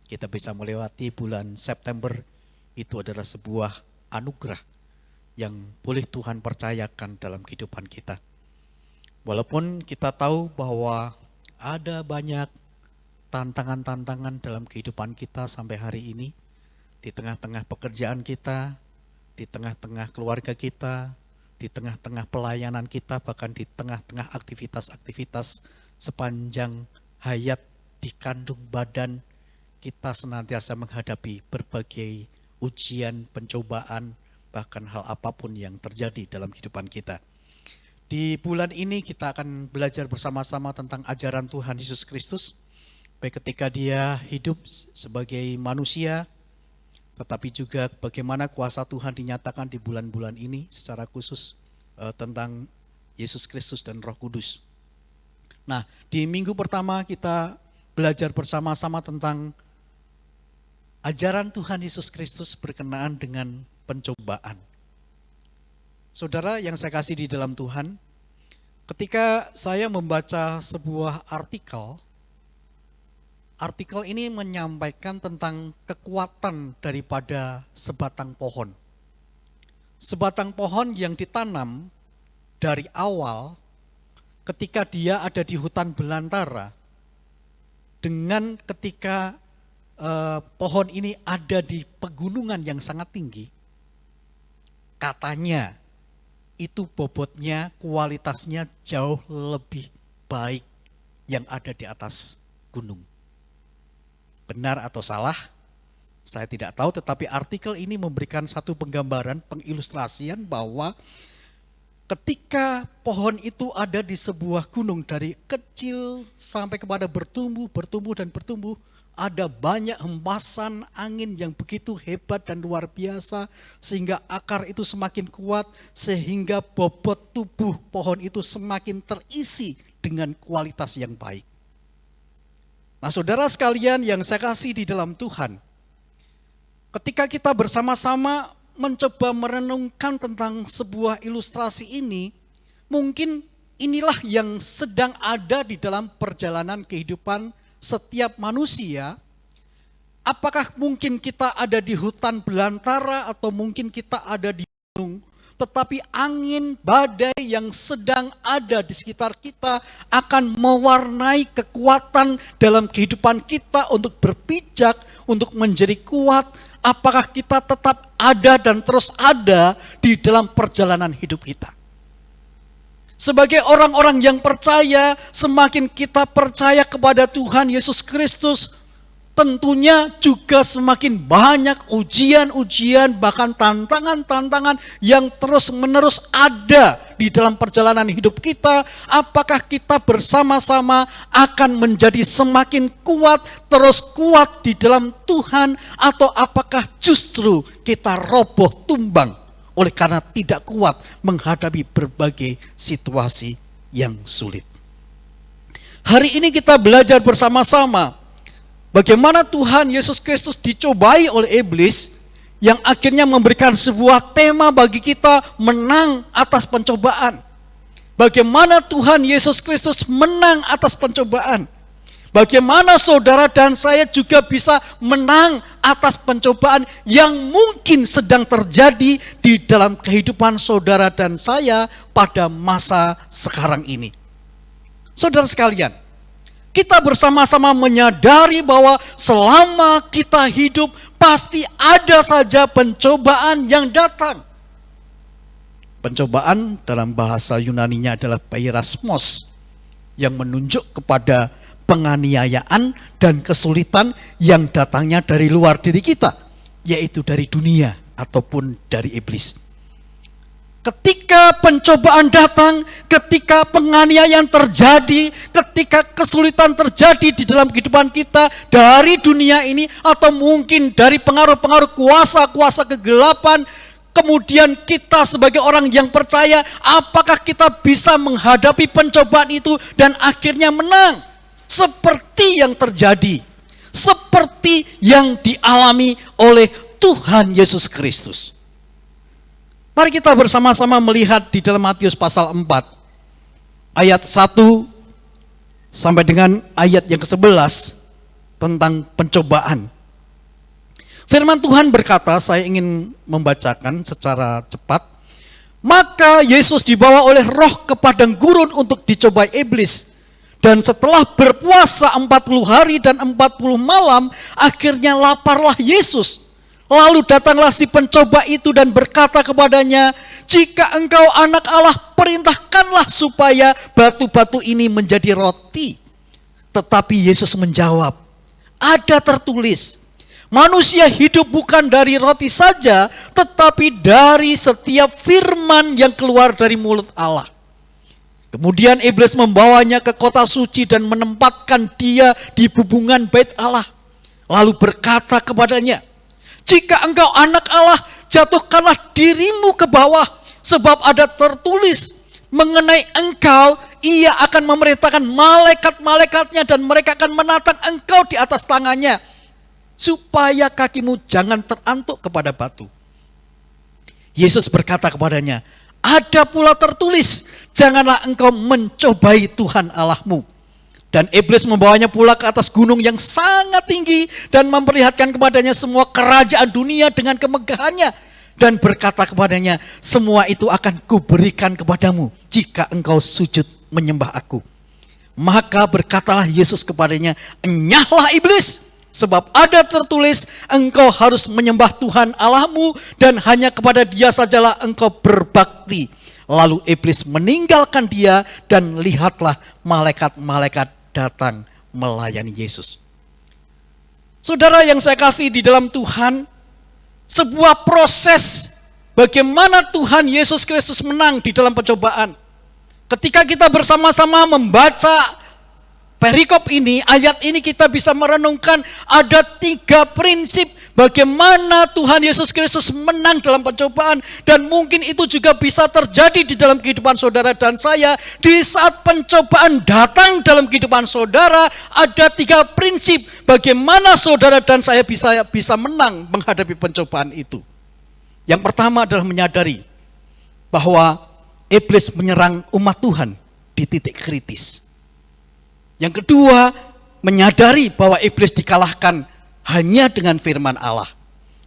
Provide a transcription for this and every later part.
kita bisa melewati bulan September, itu adalah sebuah anugerah yang boleh Tuhan percayakan dalam kehidupan kita. Walaupun kita tahu bahwa ada banyak tantangan-tantangan dalam kehidupan kita sampai hari ini, di tengah-tengah pekerjaan kita, di tengah-tengah keluarga kita, di tengah-tengah pelayanan kita, bahkan di tengah-tengah aktivitas-aktivitas sepanjang hayat di kandung badan, kita senantiasa menghadapi berbagai ujian, pencobaan, bahkan hal apapun yang terjadi dalam kehidupan kita. Di bulan ini kita akan belajar bersama-sama tentang ajaran Tuhan Yesus Kristus, baik ketika dia hidup sebagai manusia, tetapi juga bagaimana kuasa Tuhan dinyatakan di bulan-bulan ini secara khusus tentang Yesus Kristus dan Roh Kudus. Nah, di minggu pertama kita belajar bersama-sama tentang ajaran Tuhan Yesus Kristus berkenaan dengan pencobaan. Saudara yang saya kasih di dalam Tuhan, ketika saya membaca sebuah artikel ini menyampaikan tentang kekuatan daripada sebatang pohon. Sebatang pohon yang ditanam dari awal ketika dia ada di hutan belantara, dengan ketika pohon ini ada di pegunungan yang sangat tinggi, katanya itu bobotnya, kualitasnya jauh lebih baik yang ada di atas gunung. Benar atau salah, saya tidak tahu, tetapi artikel ini memberikan satu penggambaran, pengilustrasian bahwa ketika pohon itu ada di sebuah gunung, dari kecil sampai kepada bertumbuh, ada banyak hempasan angin yang begitu hebat dan luar biasa, sehingga akar itu semakin kuat, sehingga bobot tubuh pohon itu semakin terisi dengan kualitas yang baik. Nah, saudara sekalian yang saya kasih di dalam Tuhan, ketika kita bersama-sama mencoba merenungkan tentang sebuah ilustrasi ini, mungkin inilah yang sedang ada di dalam perjalanan kehidupan setiap manusia. Apakah mungkin kita ada di hutan belantara atau mungkin kita ada di gunung, tetapi angin badai yang sedang ada di sekitar kita akan mewarnai kekuatan dalam kehidupan kita untuk berpijak, untuk menjadi kuat. Apakah kita tetap ada dan terus ada di dalam perjalanan hidup kita? Sebagai orang-orang yang percaya, semakin kita percaya kepada Tuhan Yesus Kristus, tentunya juga semakin banyak ujian-ujian, bahkan tantangan-tantangan yang terus-menerus ada di dalam perjalanan hidup kita. Apakah kita bersama-sama akan menjadi semakin kuat, terus kuat di dalam Tuhan, atau apakah justru kita roboh tumbang oleh karena tidak kuat menghadapi berbagai situasi yang sulit? Hari ini kita belajar bersama-sama bagaimana Tuhan Yesus Kristus dicobai oleh iblis, yang akhirnya memberikan sebuah tema bagi kita, menang atas pencobaan. Bagaimana Tuhan Yesus Kristus menang atas pencobaan. Bagaimana saudara dan saya juga bisa menang atas pencobaan yang mungkin sedang terjadi di dalam kehidupan saudara dan saya pada masa sekarang ini. Saudara sekalian, kita bersama-sama menyadari bahwa selama kita hidup pasti ada saja pencobaan yang datang. Pencobaan dalam bahasa Yunaninya adalah peirasmos, yang menunjuk kepada penganiayaan dan kesulitan yang datangnya dari luar diri kita, yaitu dari dunia ataupun dari iblis. Ketika pencobaan datang, ketika penganiayaan terjadi, ketika kesulitan terjadi di dalam kehidupan kita dari dunia ini, atau mungkin dari pengaruh-pengaruh kuasa-kuasa kegelapan, kemudian kita sebagai orang yang percaya, apakah kita bisa menghadapi pencobaan itu dan akhirnya menang? Seperti yang terjadi, seperti yang dialami oleh Tuhan Yesus Kristus. Mari kita bersama-sama melihat di dalam Matius pasal 4, ayat 1 sampai dengan ayat yang ke-11 tentang pencobaan Firman Tuhan berkata, saya ingin membacakan secara cepat. Maka Yesus dibawa oleh Roh ke padang gurun untuk dicobai iblis. Dan setelah berpuasa 40 hari dan 40 malam, akhirnya laparlah Yesus. Lalu datanglah si pencoba itu dan berkata kepadanya, jika engkau anak Allah, perintahkanlah supaya batu-batu ini menjadi roti. Tetapi Yesus menjawab, ada tertulis, manusia hidup bukan dari roti saja, tetapi dari setiap firman yang keluar dari mulut Allah. Kemudian iblis membawanya ke kota suci dan menempatkan dia di bubungan bait Allah. Lalu berkata kepadanya, jika engkau anak Allah, jatuhkanlah dirimu ke bawah, sebab ada tertulis mengenai engkau, ia akan memerintahkan malaikat-malaikatnya dan mereka akan menatang engkau di atas tangannya, supaya kakimu jangan terantuk kepada batu. Yesus berkata kepadanya, ada pula tertulis, janganlah engkau mencobai Tuhan Allahmu. Dan iblis membawanya pula ke atas gunung yang sangat tinggi dan memperlihatkan kepadanya semua kerajaan dunia dengan kemegahannya. Dan berkata kepadanya, semua itu akan kuberikan kepadamu jika engkau sujud menyembah aku. Maka berkatalah Yesus kepadanya, enyahlah iblis, sebab ada tertulis, engkau harus menyembah Tuhan Allahmu dan hanya kepada Dia sajalah engkau berbakti. Lalu iblis meninggalkan dia dan lihatlah malaikat-malaikat datang melayani Yesus. Saudara yang saya kasih di dalam Tuhan, sebuah proses bagaimana Tuhan Yesus Kristus menang di dalam pencobaan. Ketika kita bersama-sama membaca perikop ini, ayat ini, kita bisa merenungkan ada 3 prinsip bagaimana Tuhan Yesus Kristus menang dalam pencobaan. Dan mungkin itu juga bisa terjadi di dalam kehidupan saudara dan saya. Di saat pencobaan datang dalam kehidupan saudara, ada 3 prinsip bagaimana saudara dan saya bisa menang menghadapi pencobaan itu. Yang pertama adalah menyadari bahwa iblis menyerang umat Tuhan di titik kritis. Yang kedua, menyadari bahwa iblis dikalahkan hanya dengan firman Allah.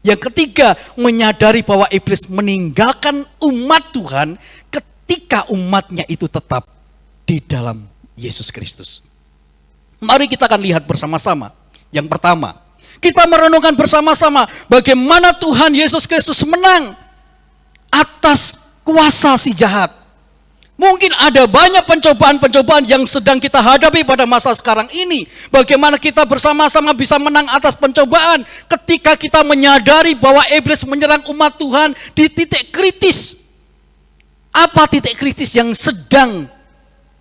Yang ketiga, menyadari bahwa iblis meninggalkan umat Tuhan ketika umatnya itu tetap di dalam Yesus Kristus. Mari kita akan lihat bersama-sama. Yang pertama, kita merenungkan bersama-sama bagaimana Tuhan Yesus Kristus menang atas kuasa si jahat. Mungkin ada banyak pencobaan-pencobaan yang sedang kita hadapi pada masa sekarang ini. Bagaimana kita bersama-sama bisa menang atas pencobaan ketika kita menyadari bahwa iblis menyerang umat Tuhan di titik kritis. Apa titik kritis yang sedang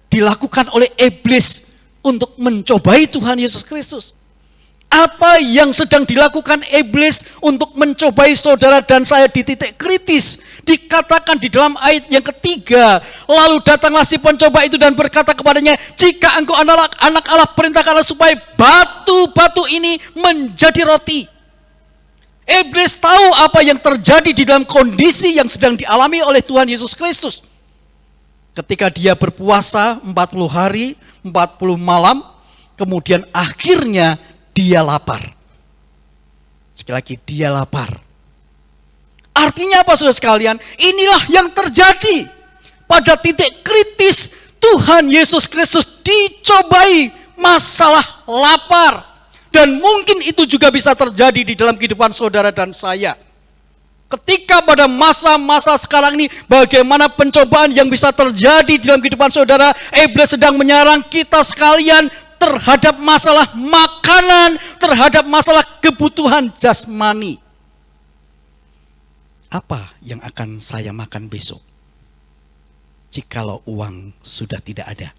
dilakukan oleh iblis untuk mencobai Tuhan Yesus Kristus? Apa yang sedang dilakukan iblis untuk mencobai saudara dan saya di titik kritis? Dikatakan di dalam ayat yang ketiga, lalu datanglah si pencoba itu dan berkata kepadanya, jika engkau anak Allah, perintahkanlah supaya batu-batu ini menjadi roti. Iblis tahu apa yang terjadi di dalam kondisi yang sedang dialami oleh Tuhan Yesus Kristus. Ketika dia berpuasa 40 hari, 40 malam, kemudian akhirnya dia lapar. Sekali lagi, dia lapar. Artinya apa saudara sekalian? Inilah yang terjadi pada titik kritis Tuhan Yesus Kristus dicobai masalah lapar. Dan mungkin itu juga bisa terjadi di dalam kehidupan saudara dan saya. Ketika pada masa-masa sekarang ini, bagaimana pencobaan yang bisa terjadi di dalam kehidupan saudara, iblis sedang menyerang kita sekalian terhadap masalah makanan, terhadap masalah kebutuhan jasmani. Apa yang akan saya makan besok jikalau uang sudah tidak ada?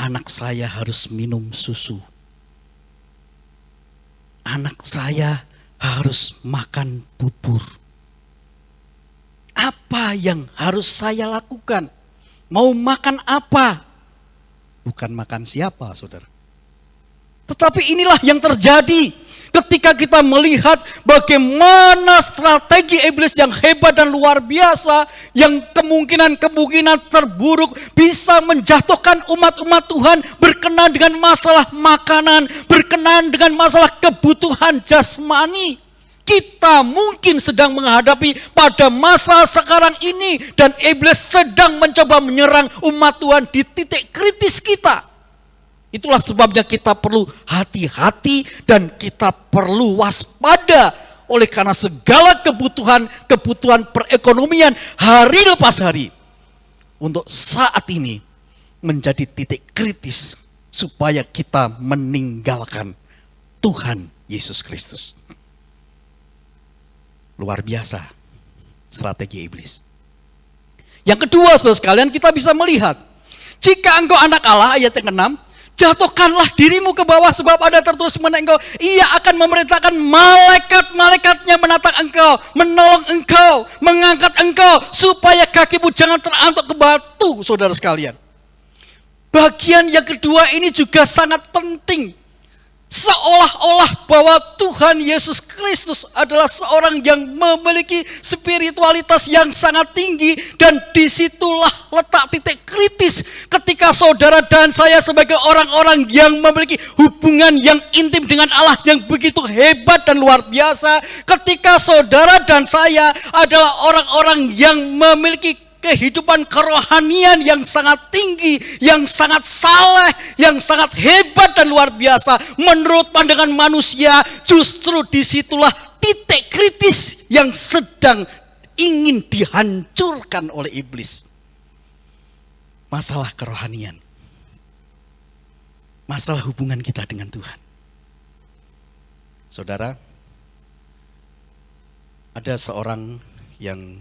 Anak saya harus minum susu. Anak saya harus makan bubur. Apa yang harus saya lakukan? Mau makan apa? Bukan makan siapa, saudara. Tetapi inilah yang terjadi Ketika kita melihat bagaimana strategi iblis yang hebat dan luar biasa, yang kemungkinan terburuk bisa menjatuhkan umat-umat Tuhan berkenaan dengan masalah makanan, berkenaan dengan masalah kebutuhan jasmani. Kita mungkin sedang menghadapi pada masa sekarang ini dan iblis sedang mencoba menyerang umat Tuhan di titik kritis kita. Itulah sebabnya kita perlu hati-hati dan kita perlu waspada oleh karena segala kebutuhan perekonomian hari lepas hari untuk saat ini menjadi titik kritis supaya kita meninggalkan Tuhan Yesus Kristus. Luar biasa strategi iblis. Yang kedua, saudara sekalian, kita bisa melihat jika engkau anak Allah, ayat yang ke-6, jatuhkanlah dirimu ke bawah sebab ada tertulis mengenai engkau, ia akan memerintahkan malaikat-malaikatnya menatang engkau, menolong engkau, mengangkat engkau, supaya kakimu jangan terantuk ke batu, saudara sekalian. Bagian yang kedua ini juga sangat penting. Seolah-olah bahwa Tuhan Yesus Kristus adalah seorang yang memiliki spiritualitas yang sangat tinggi, dan disitulah letak titik kritis ketika saudara dan saya sebagai orang-orang yang memiliki hubungan yang intim dengan Allah yang begitu hebat dan luar biasa. Ketika saudara dan saya adalah orang-orang yang memiliki kehidupan kerohanian yang sangat tinggi, yang sangat saleh, yang sangat hebat dan luar biasa. Menurut pandangan manusia, justru disitulah titik kritis yang sedang ingin dihancurkan oleh iblis. Masalah kerohanian, masalah hubungan kita dengan Tuhan. Saudara, ada seorang yang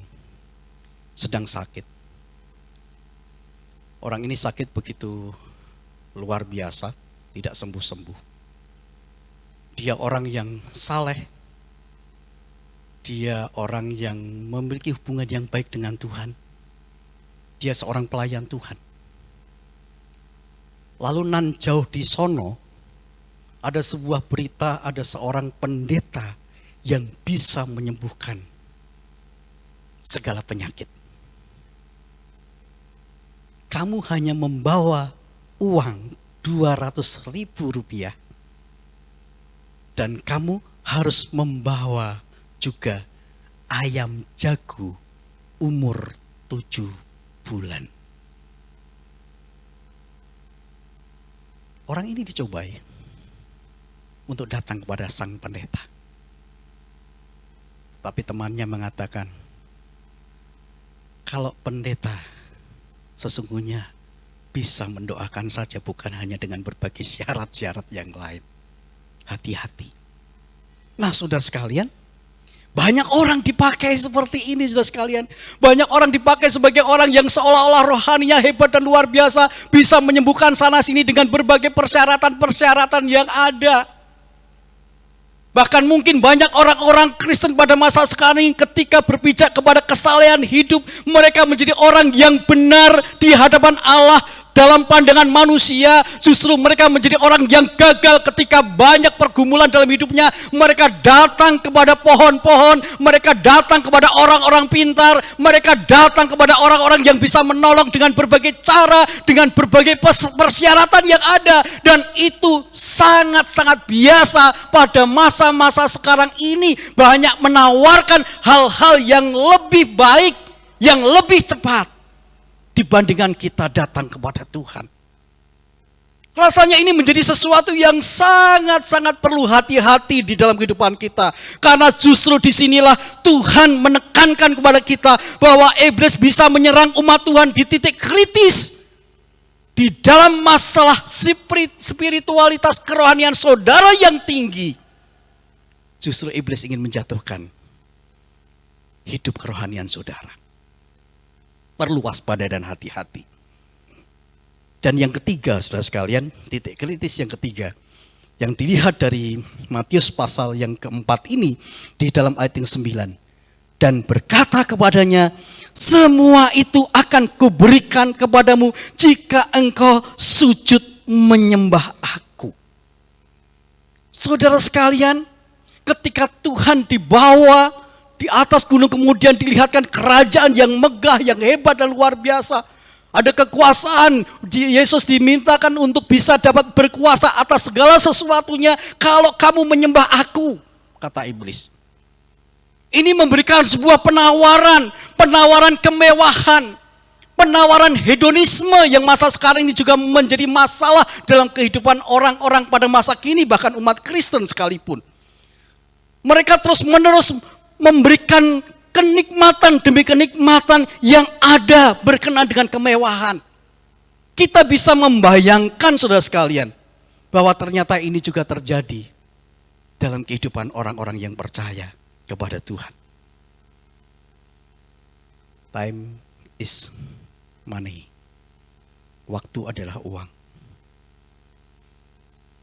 sedang sakit. Orang ini sakit begitu luar biasa, tidak sembuh-sembuh. Dia orang yang saleh. Dia orang yang memiliki hubungan yang baik dengan Tuhan. Dia seorang pelayan Tuhan. Lalu nan jauh di sono, ada sebuah berita, ada seorang pendeta yang bisa menyembuhkan segala penyakit. Kamu hanya membawa uang 200.000 rupiah dan kamu harus membawa juga ayam jago umur 7 bulan. Orang ini dicobai untuk datang kepada sang pendeta. Tapi temannya mengatakan, kalau pendeta sesungguhnya bisa mendoakan saja, bukan hanya dengan berbagai syarat-syarat yang lain. Hati-hati. Nah, saudara sekalian, banyak orang dipakai seperti ini, saudara sekalian. Banyak orang dipakai sebagai orang yang seolah-olah rohaninya hebat dan luar biasa, bisa menyembuhkan sana sini dengan berbagai persyaratan-persyaratan yang ada. Bahkan mungkin banyak orang-orang Kristen pada masa sekarang ini ketika berpijak kepada kesalehan hidup, mereka menjadi orang yang benar di hadapan Allah. Dalam pandangan manusia, justru mereka menjadi orang yang gagal ketika banyak pergumulan dalam hidupnya. Mereka datang kepada pohon-pohon, mereka datang kepada orang-orang pintar, mereka datang kepada orang-orang yang bisa menolong dengan berbagai cara, dengan berbagai persyaratan yang ada. Dan itu sangat-sangat biasa pada masa-masa sekarang ini. Banyak menawarkan hal-hal yang lebih baik, yang lebih cepat dibandingkan kita datang kepada Tuhan. Rasanya ini menjadi sesuatu yang sangat-sangat perlu hati-hati di dalam kehidupan kita. Karena justru disinilah Tuhan menekankan kepada kita bahwa iblis bisa menyerang umat Tuhan di titik kritis. Di dalam masalah spiritualitas kerohanian saudara yang tinggi. Justru iblis ingin menjatuhkan hidup kerohanian saudara. Perlu waspada dan hati-hati. Dan yang ketiga, saudara sekalian, titik kritis yang ketiga, yang dilihat dari Matius pasal yang keempat ini, di dalam ayat yang 9. Dan berkata kepadanya, semua itu akan kuberikan kepadamu jika engkau sujud menyembah aku. Saudara sekalian, ketika Tuhan dibawa di atas gunung, kemudian dilihatkan kerajaan yang megah, yang hebat dan luar biasa. Ada kekuasaan, Yesus dimintakan untuk bisa dapat berkuasa atas segala sesuatunya kalau kamu menyembah aku, kata iblis. Ini memberikan sebuah penawaran kemewahan, penawaran hedonisme yang masa sekarang ini juga menjadi masalah dalam kehidupan orang-orang pada masa kini, bahkan umat Kristen sekalipun. Mereka terus-menerus memberikan kenikmatan demi kenikmatan yang ada berkenaan dengan kemewahan. Kita bisa membayangkan, saudara sekalian, bahwa ternyata ini juga terjadi dalam kehidupan orang-orang yang percaya kepada Tuhan. Time is money. Waktu adalah uang.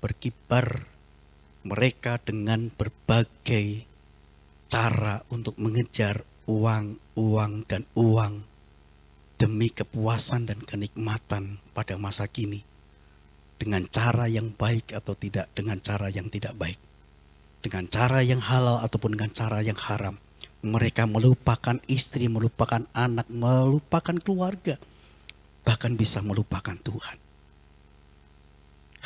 Berkibar mereka dengan berbagai cara untuk mengejar uang demi kepuasan dan kenikmatan pada masa kini. Dengan cara yang baik atau tidak, dengan cara yang tidak baik. Dengan cara yang halal ataupun dengan cara yang haram. Mereka melupakan istri, melupakan anak, melupakan keluarga. Bahkan bisa melupakan Tuhan.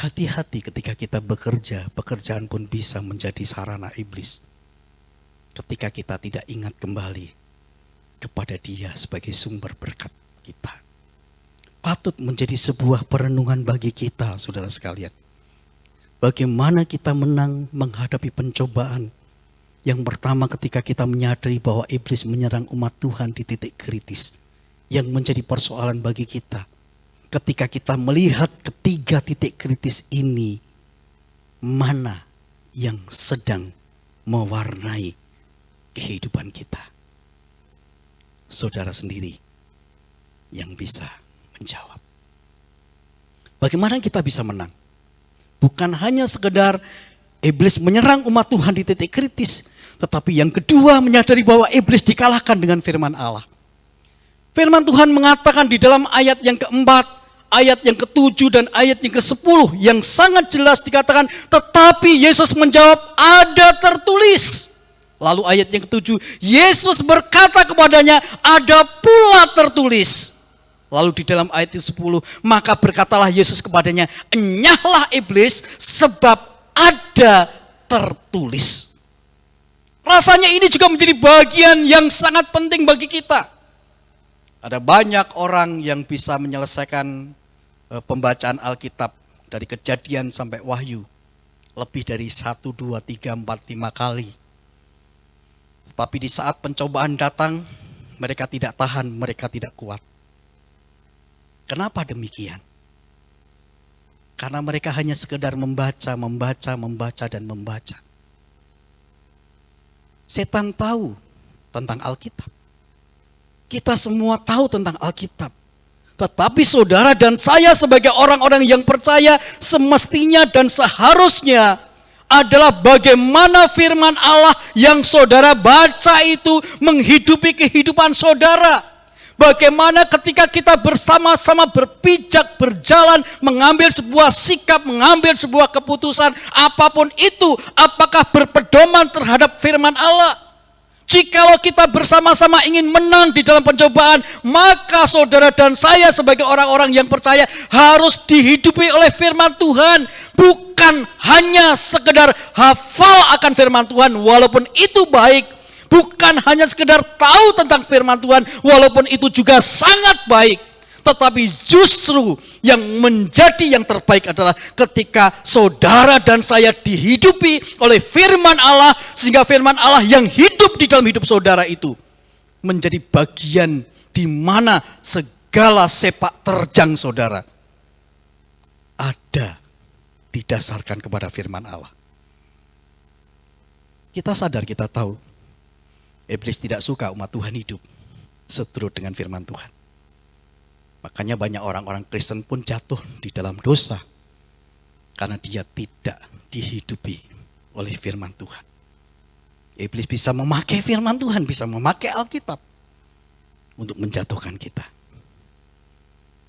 Hati-hati ketika kita bekerja, pekerjaan pun bisa menjadi sarana iblis. Ketika kita tidak ingat kembali kepada Dia sebagai sumber berkat kita. Patut menjadi sebuah perenungan bagi kita, saudara sekalian. Bagaimana kita menang menghadapi pencobaan. Yang pertama, ketika kita menyadari bahwa iblis menyerang umat Tuhan di titik kritis. Yang menjadi persoalan bagi kita. Ketika kita melihat ketiga titik kritis ini, mana yang sedang mewarnai kehidupan kita? Saudara sendiri yang bisa menjawab. Bagaimana kita bisa menang? Bukan hanya sekedar iblis menyerang umat Tuhan di titik kritis, tetapi yang kedua menyadari bahwa iblis dikalahkan dengan firman Allah. Firman Tuhan mengatakan di dalam ayat yang keempat, ayat yang ketujuh dan ayat yang ke-10 yang sangat jelas dikatakan, tetapi Yesus menjawab, ada tertulis. Lalu ayat yang ke-7, Yesus berkata kepadanya, ada pula tertulis. Lalu di dalam ayat yang 10, maka berkatalah Yesus kepadanya, enyahlah iblis sebab ada tertulis. Rasanya ini juga menjadi bagian yang sangat penting bagi kita. Ada banyak orang yang bisa menyelesaikan pembacaan Alkitab dari Kejadian sampai Wahyu lebih dari 1, 2, 3, 4, 5 kali. Tapi di saat pencobaan datang, mereka tidak tahan, mereka tidak kuat. Kenapa demikian? Karena mereka hanya sekedar membaca dan membaca. Setan tahu tentang Alkitab. Kita semua tahu tentang Alkitab. Tetapi saudara dan saya sebagai orang-orang yang percaya semestinya dan seharusnya adalah bagaimana firman Allah yang saudara baca itu menghidupi kehidupan saudara. Bagaimana ketika kita bersama-sama berpijak, berjalan, mengambil sebuah sikap, mengambil sebuah keputusan, apapun itu, apakah berpedoman terhadap firman Allah? Jikalau kita bersama-sama ingin menang di dalam pencobaan, maka saudara dan saya sebagai orang-orang yang percaya harus dihidupi oleh firman Tuhan. Bukan hanya sekedar hafal akan firman Tuhan, walaupun itu baik. Bukan hanya sekedar tahu tentang firman Tuhan, walaupun itu juga sangat baik. Tetapi justru yang menjadi yang terbaik adalah ketika saudara dan saya dihidupi oleh firman Allah, sehingga firman Allah yang hidup di dalam hidup saudara itu menjadi bagian di mana segala sepak terjang saudara ada didasarkan kepada firman Allah. Kita sadar, kita tahu iblis tidak suka umat Tuhan hidup seturut dengan firman Tuhan. Makanya banyak orang-orang Kristen pun jatuh di dalam dosa karena dia tidak dihidupi oleh firman Tuhan. Iblis bisa memakai firman Tuhan, bisa memakai Alkitab untuk menjatuhkan kita.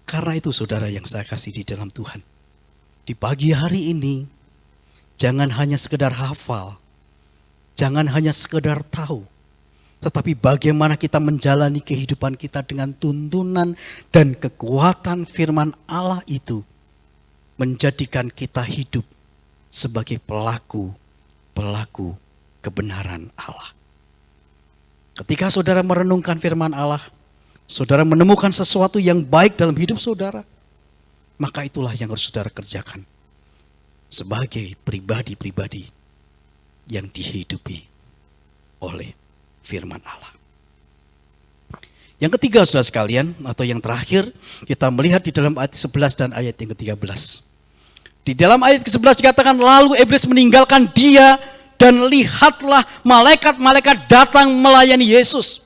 Karena itu saudara yang saya kasih di dalam Tuhan, di pagi hari ini jangan hanya sekedar hafal, Jangan hanya sekedar tahu, tetapi bagaimana kita menjalani kehidupan kita dengan tuntunan dan kekuatan firman Allah itu menjadikan kita hidup sebagai pelaku kebenaran Allah. Ketika saudara merenungkan firman Allah, saudara menemukan sesuatu yang baik dalam hidup saudara, maka itulah yang harus saudara kerjakan sebagai pribadi-pribadi yang dihidupi oleh firman Allah. Yang ketiga, saudara sekalian, atau yang terakhir, kita melihat di dalam ayat 11 dan ayat yang ke-13. Di dalam ayat ke-11 dikatakan, lalu iblis meninggalkan dia dan lihatlah malaikat-malaikat datang melayani Yesus.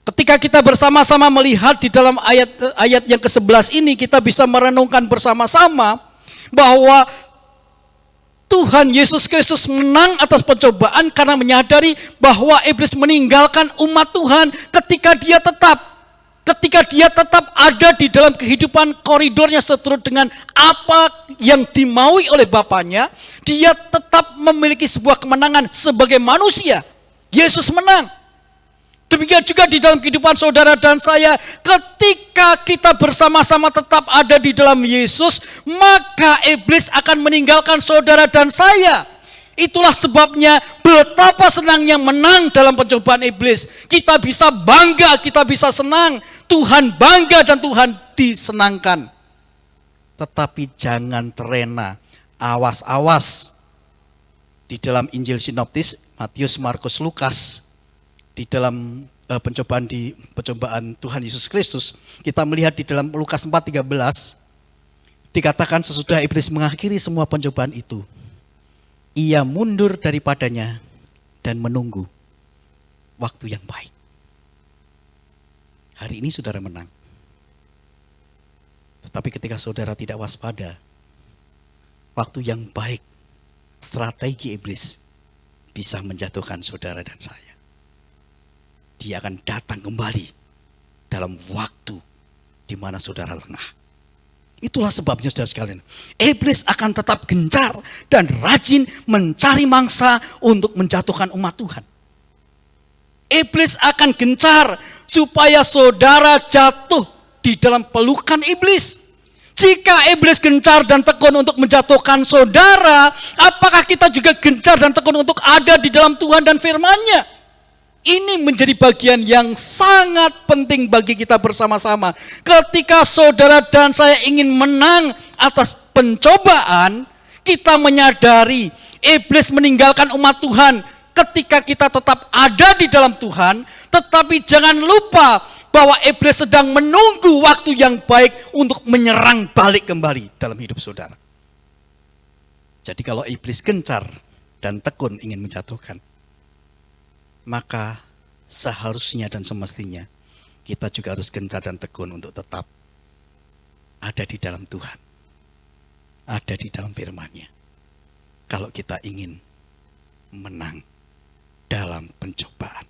Ketika kita bersama-sama melihat di dalam ayat yang ke-11 ini, kita bisa merenungkan bersama-sama bahwa Tuhan Yesus Kristus menang atas pencobaan karena menyadari bahwa iblis meninggalkan umat Tuhan ketika dia tetap ada di dalam kehidupan koridornya seturut dengan apa yang dimaui oleh Bapaknya. Dia tetap memiliki sebuah kemenangan sebagai manusia. Yesus menang. Demikian juga di dalam kehidupan saudara dan saya, ketika kita bersama-sama tetap ada di dalam Yesus, maka iblis akan meninggalkan saudara dan saya. Itulah sebabnya betapa senangnya menang dalam pencobaan iblis. Kita bisa bangga, kita bisa senang. Tuhan bangga dan Tuhan disenangkan. Tetapi jangan terlena, awas-awas. Di dalam Injil sinoptis, Matius, Markus, Lukas, di dalam pencobaan Tuhan Yesus Kristus, kita melihat di dalam Lukas 4:13 dikatakan sesudah iblis mengakhiri semua pencobaan itu, ia mundur daripadanya dan menunggu waktu yang baik. Hari ini saudara menang. Tetapi ketika saudara tidak waspada, waktu yang baik, strategi iblis bisa menjatuhkan saudara dan saya. Dia akan datang kembali dalam waktu di mana saudara lengah. Itulah sebabnya saudara sekalian, iblis akan tetap gencar dan rajin mencari mangsa untuk menjatuhkan umat Tuhan. Iblis akan gencar supaya saudara jatuh di dalam pelukan iblis. Jika iblis gencar dan tekun untuk menjatuhkan saudara, apakah kita juga gencar dan tekun untuk ada di dalam Tuhan dan firman-Nya? Ini menjadi bagian yang sangat penting bagi kita bersama-sama. Ketika saudara dan saya ingin menang atas pencobaan, kita menyadari iblis meninggalkan umat Tuhan ketika kita tetap ada di dalam Tuhan. Tetapi jangan lupa bahwa iblis sedang menunggu waktu yang baik untuk menyerang balik kembali dalam hidup saudara. Jadi kalau iblis gencar dan tekun ingin menjatuhkan, maka seharusnya dan semestinya kita juga harus gencar dan tekun untuk tetap ada di dalam Tuhan, ada di dalam firman-Nya. Kalau kita ingin menang dalam pencobaan.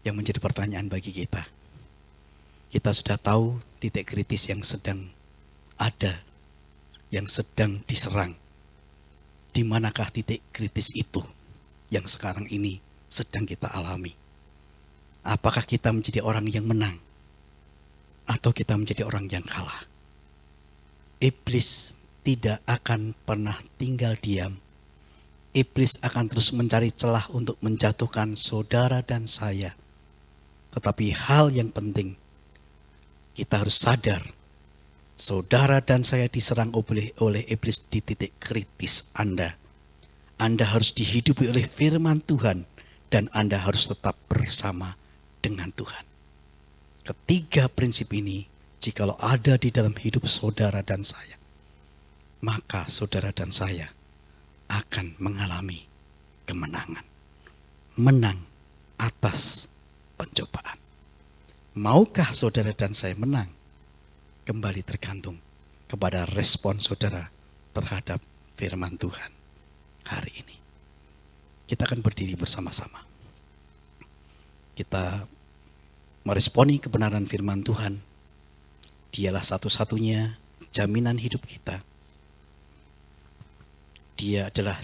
Yang menjadi pertanyaan bagi kita sudah tahu titik kritis yang sedang ada, yang sedang diserang. Di manakah titik kritis itu yang sekarang ini sedang kita alami? Apakah kita menjadi orang yang menang atau kita menjadi orang yang kalah? Iblis tidak akan pernah tinggal diam. Iblis akan terus mencari celah untuk menjatuhkan saudara dan saya. Tetapi hal yang penting, kita harus sadar, saudara dan saya diserang oleh iblis di titik kritis Anda. Anda harus dihidupi oleh firman Tuhan dan Anda harus tetap bersama dengan Tuhan. Ketiga prinsip ini, jikalau ada di dalam hidup saudara dan saya, maka saudara dan saya akan mengalami kemenangan. Menang atas pencobaan. Maukah saudara dan saya menang? Kembali tergantung kepada respon saudara terhadap firman Tuhan hari ini. Kita akan berdiri bersama-sama. Kita meresponi kebenaran firman Tuhan. Dialah satu-satunya jaminan hidup kita. Dia adalah